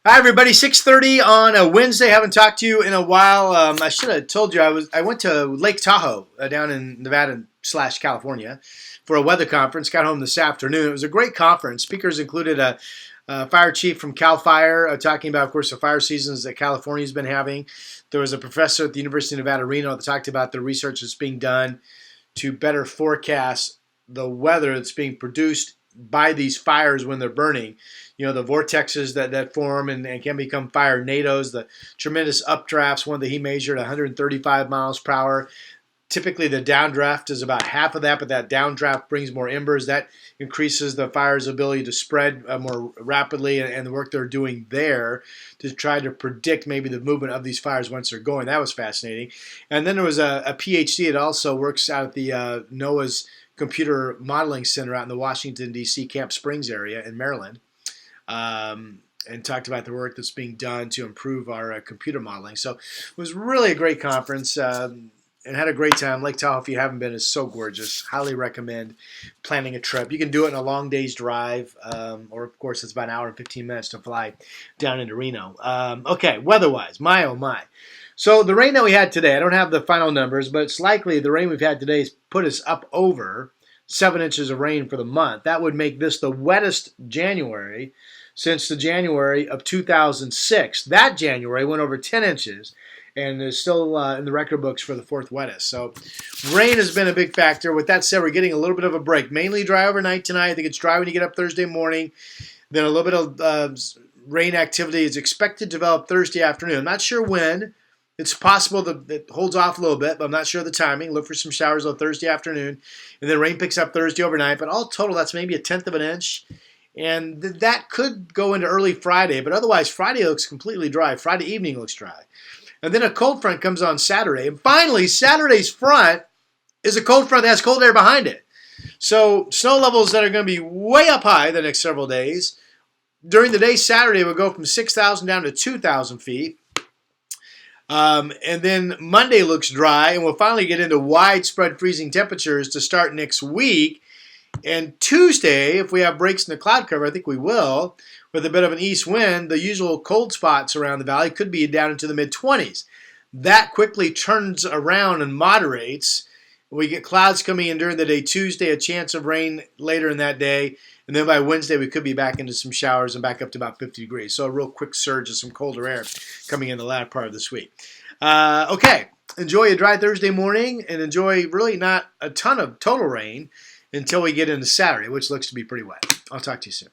Hi everybody, 6:30 on a Wednesday. Haven't talked to you in a while. I should have told you I went to Lake Tahoe down in Nevada / California for a weather conference. Got home this afternoon. It was a great conference. Speakers included a fire chief from Cal Fire talking about, of course, the fire seasons that California's been having. There was a professor at the University of Nevada, Reno, that talked about the research that's being done to better forecast the weather that's being produced by these fires when they're burning. You know, the vortexes that form and can become fire tornadoes, the tremendous updrafts, one that he measured 135 miles per hour. Typically the downdraft is about half of that, but that downdraft brings more embers. That increases the fire's ability to spread more rapidly, and the work they're doing there to try to predict maybe the movement of these fires once they're going. That was fascinating. And then there was a PhD that also works out at the NOAA's Computer Modeling Center out in the Washington, D.C. Camp Springs area in Maryland. And talked about the work that's being done to improve our computer modeling. So it was really a great conference and had a great time. Lake Tahoe, if you haven't been, is so gorgeous. Highly recommend planning a trip. You can do it in a long day's drive, or of course it's about an hour and 15 minutes to fly down into Reno. Okay, weather-wise, my oh my. So the rain that we had today, I don't have the final numbers, but it's likely the rain we've had today has put us up over 7 inches of rain for the month. That would make this the wettest January since the January of 2006. That January went over 10 inches and is still in the record books for the fourth wettest. So rain has been a big factor. With that said, we're getting a little bit of a break. Mainly dry overnight tonight. I think it's dry when you get up Thursday morning. Then a little bit of rain activity is expected to develop Thursday afternoon. I'm not sure when. It's possible that it holds off a little bit, but I'm not sure of the timing. Look for some showers on Thursday afternoon. And then rain picks up Thursday overnight. But all total, that's maybe 1/10 of an inch. And that could go into early Friday. But otherwise, Friday looks completely dry. Friday evening looks dry. And then a cold front comes on Saturday. And finally, Saturday's front is a cold front that has cold air behind it. So snow levels that are going to be way up high the next several days. During the day, Saturday will go from 6,000 down to 2,000 feet. And then Monday looks dry, and we'll finally get into widespread freezing temperatures to start next week. And Tuesday, if we have breaks in the cloud cover, I think we will, with a bit of an east wind, the usual cold spots around the valley could be down into the mid-20s. That quickly turns around and moderates. We get clouds coming in during the day Tuesday, a chance of rain later in that day. And then by Wednesday, we could be back into some showers and back up to about 50 degrees. So a real quick surge of some colder air coming in the latter part of this week. Okay, enjoy a dry Thursday morning and enjoy really not a ton of total rain until we get into Saturday, which looks to be pretty wet. I'll talk to you soon.